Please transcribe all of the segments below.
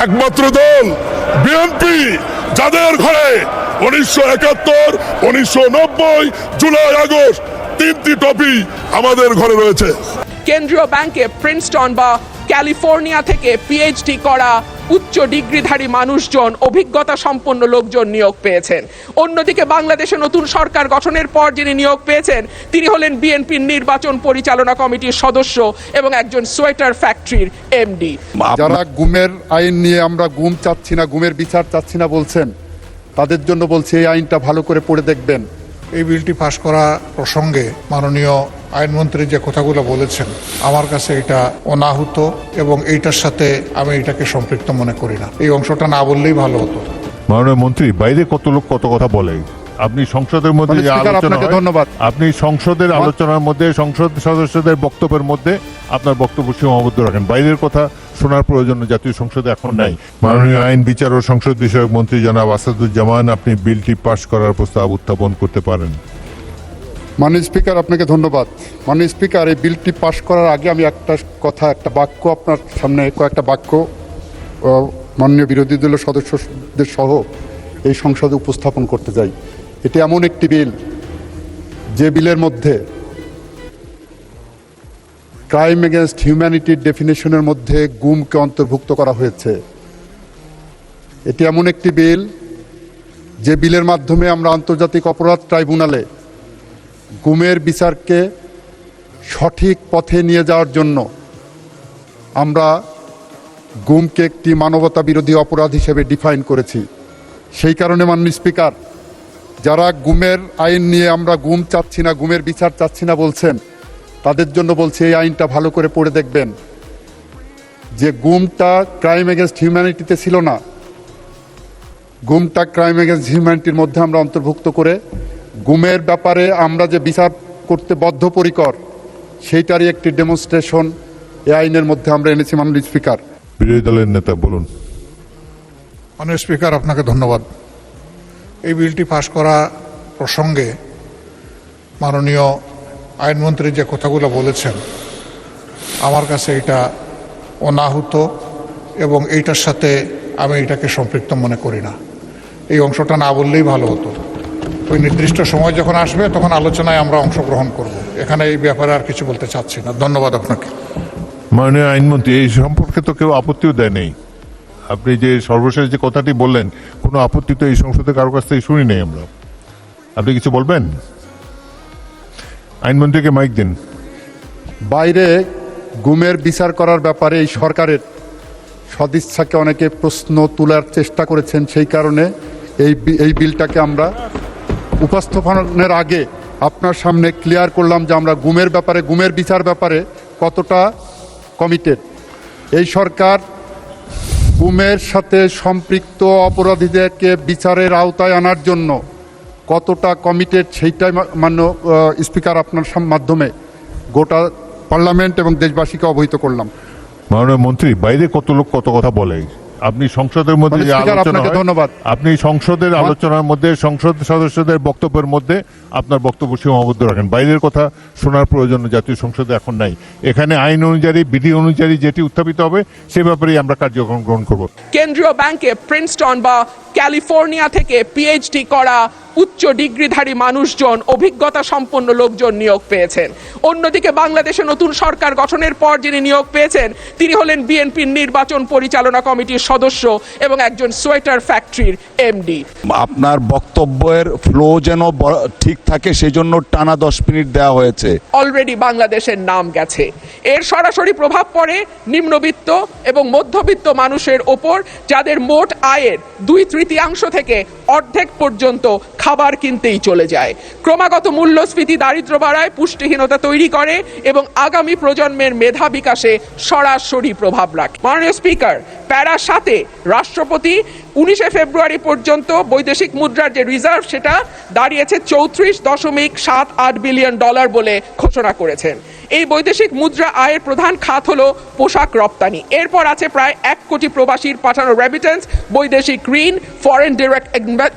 একমাত্র দল বিএনপি, যাদের ঘরে 1971, 1990, জুলাই, আগস্ট তিনটি টপি আমাদের ঘরে রয়েছে। কেন্দ্রীয় ব্যাংকে প্রিন্সটন বা ক্যালিফোর্নিয়া থেকে পিএইচডি করা উচ্চ ডিগ্রিধারী মানুষজন, অভিজ্ঞতা সম্পন্ন লোকজন নিয়োগ পেয়েছেন। অন্যদিকে বাংলাদেশে নতুন সরকার গঠনের পর যিনি নিয়োগ পেয়েছেন তিনি হলেন বিএনপির নির্বাচন পরিচালনা কমিটির সদস্য এবং একজন সোয়েটার ফ্যাক্টরির এমডি। যারা গুমের আইন নিয়ে আমরা গুম চাচ্ছি না, গুমের বিচার চাচ্ছি না বলছেন, তাদের জন্য বলছি এই আইনটা ভালো করে পড়ে দেখবেন। এই বিলটি পাশ করা প্রসঙ্গে মাননীয় আইনমন্ত্রী যে কথাগুলো বলেছেন, আমার কাছে এটা অনাহুত এবং এইটার সাথে আমি এটাকে সম্পৃক্ত মনে করি না। এই অংশটা না বললেই ভালো হতো। মাননীয় মন্ত্রী, বাইরে কত লোক কত কথা বলে, আপনি সংসদের মধ্যে যে আলোচনা হয়, ধন্যবাদ। আপনি সংসদের আলোচনার মধ্যে সংসদ সদস্যদের বক্তব্যের মধ্যে আপনার বক্তব্য সীমাবদ্ধ রাখেন। বাইরের কথা শোনার প্রয়োজন জাতীয় সংসদে এখন নাই। মাননীয় আইন, বিচার ও সংসদ বিষয়ক মন্ত্রী জনাব আসাদুজ্জামান, আপনি বিলটি পাশ করার প্রস্তাব উত্থাপন করতে পারেন। মাননীয় স্পিকার, আপনাকে ধন্যবাদ। মাননীয় স্পিকার, এই বিলটি পাশ করার আগে আমি একটা বাক্য আপনার সামনে, কয়েকটা বাক্য মাননীয় বিরোধী দলের সদস্যদের সহ এই সংসদে উপস্থাপন করতে চাই। এটি এমন একটি বিল যে বিলের মধ্যে ক্রাইম এগেনস্ট হিউম্যানিটির ডেফিনেশনের মধ্যে গুমকে অন্তর্ভুক্ত করা হয়েছে। এটি এমন একটি বিল যে বিলের মাধ্যমে আমরা আন্তর্জাতিক অপরাধ ট্রাইব্যুনালে গুমের বিচারকে সঠিক পথে নিয়ে যাওয়ার জন্য আমরা গুমকে একটি মানবতা বিরোধী অপরাধ হিসেবে ডিফাইন করেছি। সেই কারণে মাননীয় স্পিকার, যারা গুমের আইন নিয়ে আমরা গুম চাচ্ছি না, গুমের বিচার চাচ্ছি না বলছেন, তাদের জন্য বলছি এই আইনটা ভালো করে পড়ে দেখবেন। যে গুমটা ক্রাইম এগেনস্ট হিউম্যানিটিতে ছিল না, গুমটা ক্রাইম এগেনস্ট হিউম্যানিটির মধ্যে আমরা অন্তর্ভুক্ত করে গুমের ব্যাপারে আমরা যে বিচার করতে বদ্ধপরিকর, সেইটারই একটি ডেমনস্ট্রেশন এই আইনের মধ্যে আমরা এনেছি। মাননীয় স্পিকার, বিরোধী দলের নেতা বলুন। মাননীয় স্পিকার, আপনাকে ধন্যবাদ। এই বিলটি পাশ করা প্রসঙ্গে মাননীয় আইনমন্ত্রী যে কথাগুলো বলেছেন, আমার কাছে এটা অনাহুত এবং এইটার সাথে আমি এটাকে সম্পৃক্ত মনে করি না। এই অংশটা না বললেই ভালো হতো। ওই নির্দিষ্ট সময় যখন আসবে তখন আলোচনায় আমরা অংশগ্রহণ করব। এখানে এই ব্যাপারে আর কিছু বলতে চাচ্ছি না। ধন্যবাদ আপনাকে। মাননীয় আইনমন্ত্রী, এই সম্পর্কে তো কেউ আপত্তিও দেয় নেই। আপনি যে সর্বশেষ যে কথাটি বললেন, কোনো আপত্তি তো এই সংসদে কারো কাছ থেকে শুনি নেই আমরা। আপনি কিছু বলবেন? আইনমন্ত্রীকে মাইক দিন। বাইরে গুমের বিচার করার ব্যাপারে এই সরকারের সদিচ্ছাকে অনেকে প্রশ্ন তোলার চেষ্টা করেছেন। সেই কারণে এই বিলটাকে আমরা উপস্থাপনের আগে আপনার সামনে ক্লিয়ার করলাম যে আমরা গুমের ব্যাপারে, গুমের বিচার ব্যাপারে কতটা কমিটেড। এই সরকার গুমের সাথে সম্পৃক্ত অপরাধীদেরকে বিচারের আওতায় আনার জন্য কতটা কমিটেড, সেইটাই মাননীয় স্পিকার আপনার মাধ্যমে গোটা পার্লামেন্ট এবং দেশবাসীকে অবহিত করলাম। মাননীয় মন্ত্রী, বাইরে কত লোক কত কথা বলে, আপনি সংসদের মধ্যে যে আলোচনা হয়, ধন্যবাদ। আপনি সংসদের আলোচনার মধ্যে সংসদ সদস্যদের বক্তব্যের মধ্যে আপনার বক্তব্য সীমাবদ্ধ রাখেন। বাইরের কথা শোনার প্রয়োজন জাতীয় সংসদে এখন নাই। এখানে আইন অনুযায়ী, বিধি অনুযায়ী যেটি উত্থাপিত হবে সে ব্যাপারেই আমরা কার্যক্রম গ্রহণ করব। কেন্দ্রীয় ব্যাংকে প্রিন্সটন বা ক্যালিফোর্নিয়া থেকে পিএইচডি করা উচ্চ ডিগ্রিধারী মানুষজন, অভিজ্ঞতা সম্পন্ন লোকজন নিয়োগ পেয়েছেন। অন্যদিকে বাংলাদেশে নতুন সরকার গঠনের পর যিনি নিয়োগ পেয়েছেন তিনি হলেন বিএনপির নির্বাচন পরিচালনা কমিটির সদস্য এবং একজন সোয়েটার ফ্যাক্টরির এমডি। আপনার বক্তব্যের ফ্লো যেন ঠিক থাকে সেই জন্য টানা 10 মিনিট দেওয়া হয়েছে। অলরেডি বাংলাদেশের নাম গেছে। এর সরাসরি প্রভাব পড়ে নিম্নবিত্ত এবং মধ্যবিত্ত মানুষের ওপর, যাদের মোট আয়ের 2/3 থেকে অর্ধেক পর্যন্ত খাবার কিনতেই চলে যায়। ক্রমাগত মূল্যস্ফীতি দারিদ্র্য বাড়ায়, পুষ্টিহীনতা তৈরি করে এবং আগামী প্রজন্মের মেধা বিকাশে সরাসরি প্রভাব রাখে। মাননীয় স্পিকার, প্যারা 7-এ রাষ্ট্রপতি 19শে ফেব্রুয়ারি পর্যন্ত বৈদেশিক মুদ্রার যে রিজার্ভ সেটা দাঁড়িয়েছে $34.78 বিলিয়ন বলে ঘোষণা করেছেন। এই বৈদেশিক মুদ্রা আয়ের প্রধান খাত হলো পোশাক রপ্তানি। এরপর আছে প্রায় 1 কোটি প্রবাসীর পাঠানো রেমিটেন্স, বৈদেশিক ঋণ, ফরেন ডিরেক্ট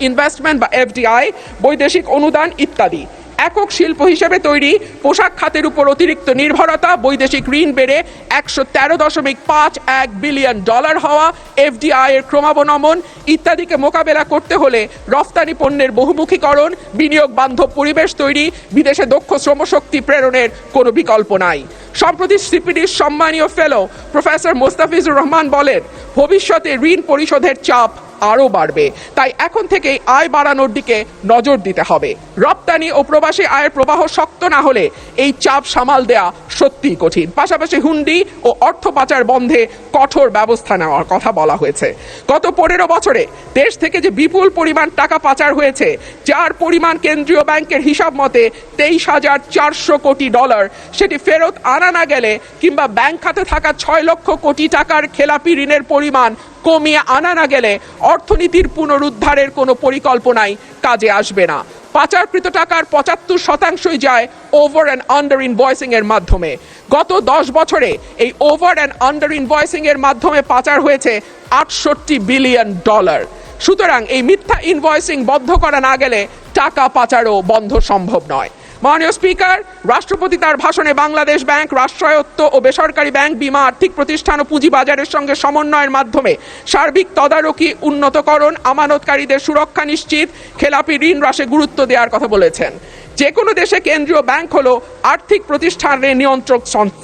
ইনভেস্টমেন্ট বা FDI, বৈদেশিক অনুদান ইত্যাদি। একক শিল্প হিসেবে তৈরি পোশাক খাতের উপর অতিরিক্ত নির্ভরতা, বৈদেশিক ঋণ বেড়ে 113.51 বিলিয়ন ডলার হওয়া, এফডিআই এর ক্রমাবনমন ইত্যাদিকে মোকাবেলা করতে হলে রফতানি পণ্যের বহুমুখীকরণ, বিনিয়োগ বান্ধব পরিবেশ তৈরি, বিদেশে দক্ষ শ্রমশক্তি প্রেরণের কোনো বিকল্প নাই। সম্প্রতি সিপিডির সম্মানীয় ফেলো প্রফেসর মোস্তাফিজুর রহমান বলেন, ভবিষ্যতে ঋণ পরিশোধের চাপ আরও বাড়বে, তাই এখন থেকেই আয় বাড়ানোর দিকে নজর দিতে হবে। রপ্তানি ও প্রবাসী আয়ের প্রবাহ শক্ত না হলে এই চাপ সামাল দেয়া সত্যিই কঠিন। পাশাপাশি হুন্ডি ও অর্থ পাচার বন্ধে কঠোর ব্যবস্থা নেওয়ার কথা বলা হয়েছে। গত 15 বছরে দেশ থেকে যে বিপুল পরিমাণ টাকা পাচার হয়েছে, যার পরিমাণ কেন্দ্রীয় ব্যাংকের হিসাব মতে 23,400 কোটি ডলার, সেটি ফেরত আনা না গেলে কিংবা ব্যাংক খাতে থাকা 6 লক্ষ কোটি টাকার খেলাপি ঋণের পরিমাণ কমিয়ে আনা না গেলে অর্থনীতির পুনরুদ্ধারের কোনো পরিকল্পনাই কাজে আসবে না। পাচারকৃত টাকার 75% যায় ওভার অ্যান্ড আন্ডার ইনভয়েসিং এর মাধ্যমে। গত 10 বছরে এই ওভার অ্যান্ড আন্ডার ইনভয়েসিং এর মাধ্যমে পাচার হয়েছে 68 বিলিয়ন ডলার। সুতরাং এই মিথ্যা ইনভয়েসিং বন্ধ করা না গেলে টাকা পাচারও বন্ধ সম্ভব নয়। মাননীয় স্পিকার, রাষ্ট্রপতি তার ভাষণে বাংলাদেশ ব্যাংক, রাষ্ট্রায়ত্ত ও বেসরকারি ব্যাংক, বীমা, আর্থিক প্রতিষ্ঠান ও পুঁজিবাজারের সঙ্গে সমন্বয়ের মাধ্যমে সার্বিক তদারকি উন্নতকরণ, আমানতকারীদের সুরক্ষা নিশ্চিত, খেলাপি ঋণ হ্রাসে গুরুত্ব দেওয়ার কথা বলেছেন। যে কোনো দেশে কেন্দ্রীয় ব্যাংক হলো আর্থিক প্রতিষ্ঠানের নিয়ন্ত্রক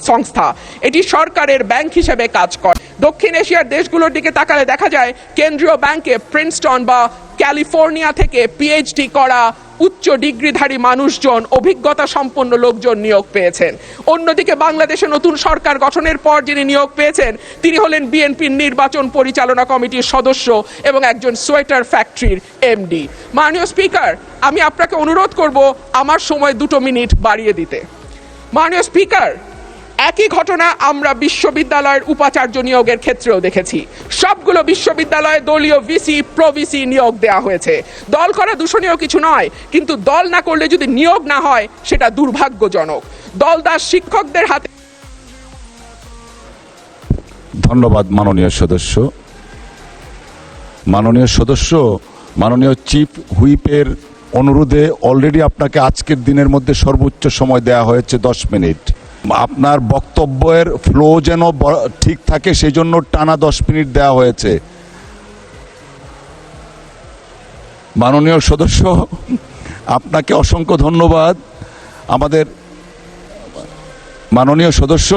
সংস্থা, এটি সরকারের ব্যাংক হিসেবে কাজ করে। দক্ষিণ এশিয়ার দেশগুলোর দিকে তাকালে দেখা যায় কেন্দ্রীয় ব্যাংকে প্রিন্সটন বা ক্যালিফোর্নিয়া থেকে পিএইচডি করা উচ্চ ডিগ্রিধারী মানুষজন, অভিজ্ঞতা সম্পন্ন লোকজন নিয়োগ পেয়েছেন। অন্যদিকে বাংলাদেশে নতুন সরকার গঠনের পর যিনি নিয়োগ পেয়েছেন তিনি হলেন বিএনপির নির্বাচন পরিচালনা কমিটির সদস্য এবং একজন সোয়েটার ফ্যাক্টরির এমডি। মাননীয় স্পিকার, আমি আপনাকে অনুরোধ করব আমার সময় 2 মিনিট বাড়িয়ে দিতে। মাননীয় স্পিকার, একই ঘটনা আমরা বিশ্ববিদ্যালয়ের উপাচার্য নিয়োগের ক্ষেত্রেও দেখেছি। সবগুলো বিশ্ববিদ্যালয়ে দলীয় ভিসি, প্রভিসি নিয়োগ দেওয়া হয়েছে। দল করা দূষণীয় কিছু নয়, কিন্তু দল না করলে যদি নিয়োগ না হয় সেটা দুর্ভাগ্যজনক। দলদাস শিক্ষকদের হাতে। ধন্যবাদ মাননীয় সদস্য। মাননীয় চিফ হুইপের অনুরোধে অলরেডি আপনাকে আজকের দিনের মধ্যে সর্বোচ্চ সময় দেওয়া হয়েছে 10 মিনিট। আপনার বক্তব্যের ফ্লো যেন ঠিক থাকে সেই জন্য টানা 10 মিনিট দেওয়া হয়েছে। মাননীয় সদস্য, আপনাকে অসংখ্য ধন্যবাদ। আমাদের মাননীয় সদস্য,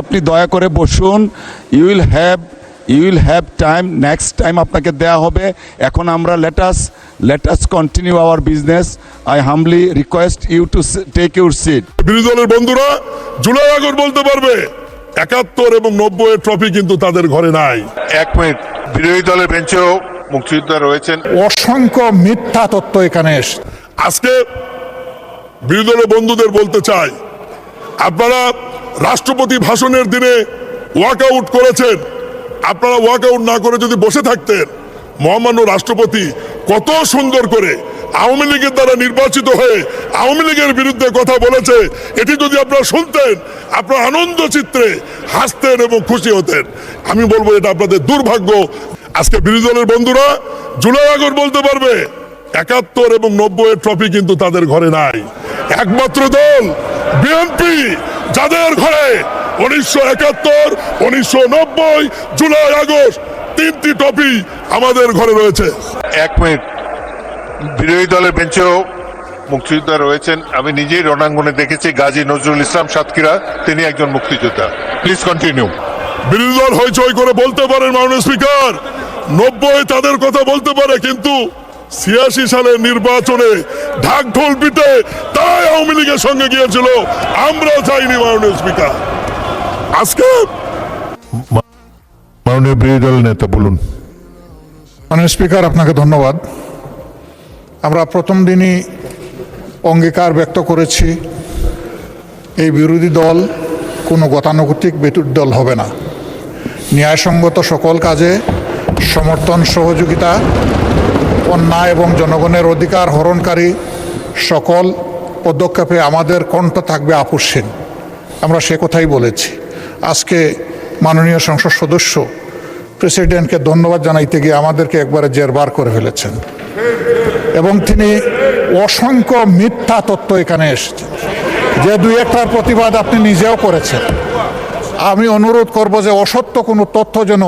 আপনি দয়া করে বসুন। You will have time, next time আপনাকে দেয়া হবে। এখন আমরা let us continue our business. I humbly request you to take your seat. বিরোধী দলের বন্ধুরা জুলাই আগস্ট বলতে পারবে 71 এবং 90 এর ট্রফি কিন্তু তাদের ঘরে নাই। 1 মিনিট, বিরোধী দলের বেঞ্চেও মুক্তিযোদ্ধা রয়েছেন। অসংখ্য মিথ্যা তথ্য এখানে এসে। আজকে বিরোধী দলের বন্ধুদের বলতে চাই, আপনারা রাষ্ট্রপতি ভাষণের দিনে ওয়াকআউট করেছেন। আপনারা ওয়াকআউট না করে যদি বসে থাকতেন, মহামান্য রাষ্ট্রপতি কত সুন্দর করে আওয়ামী লীগের দ্বারা নির্বাচিত হয়ে আওয়ামী লীগের বিরুদ্ধে কথা বলেছে, এটি যদি আপনারা শুনতেন, আপনারা আনন্দ চিত্রে হাসতেন এবং খুশি হতেন। আমি বলবো এটা আপনাদের দুর্ভাগ্য। আজকে বিরোধী দলের বন্ধুরা জুলাই আগস্ট বলতে পারবে 71 এবং 90 এর ট্রফি কিন্তু তাদের ঘরে নাই। একমাত্র দল বিএনপি, যাদের ঘরে 1971, 1990, জুলাই আগস্ট 3টি ট্রফি আমাদের ঘরে রয়েছে। 1 মিনিট, বিরোধী দলের বেঞ্চেও মুক্তিযোদ্ধা রয়েছেন। আমি নিজেই রণাঙ্গনে দেখেছি গাজী নজরুল ইসলাম সাতক্ষীরা, তিনি একজন মুক্তিযোদ্ধা। Please continue. বিরোধী দল হইচই করে বলতে পারেন মাননীয় স্পিকার, 90 তাদের কথা বলতে পারে, কিন্তু 86 সালের নির্বাচনে ঢাক ঢোল পিটে তাই আওয়ামী লীগের সঙ্গে গিয়েছিল, আমরা চাইনি মাননীয় স্পিকার। আজকে মাননীয় বিরোধী দল নেতা বলুন। মাননীয় স্পিকার, আপনাকে ধন্যবাদ। আমরা প্রথম দিনই অঙ্গীকার ব্যক্ত করেছি এই বিরোধী দল কোনো গতানুগতিক বিরোধী দল হবে না। ন্যায়সঙ্গত সকল কাজে সমর্থন, সহযোগিতা, অন্যায় এবং জনগণের অধিকার হরণকারী সকল পদক্ষেপে আমাদের কণ্ঠ থাকবে আপোষহীন। আমরা সে কথাই বলেছি। আজকে মাননীয় সংসদ সদস্য প্রেসিডেন্টকে ধন্যবাদ জানাইতে গিয়ে আমাদেরকে একবারে জেরবার করে ফেলেছেন এবং তিনি অসংখ্য মিথ্যা তথ্য এখানে এসেছে, যে দুই একটার প্রতিবাদ আপনি নিজেও করেছেন। আমি অনুরোধ করব যে অসত্য কোনো তথ্য যেন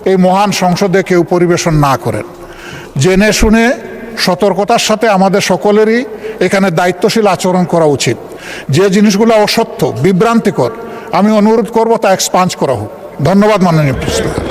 এই মহান সংসদে কেউ পরিবেশন না করেন। জেনে শুনে সতর্কতার সাথে আমাদের সকলেরই এখানে দায়িত্বশীল আচরণ করা উচিত। যে জিনিসগুলো অসত্য, বিভ্রান্তিকর, আমি অনুরোধ করব তা এক্সপাঞ্জ করা হোক। ধন্যবাদ মাননীয় প্রেসিডেন্ট।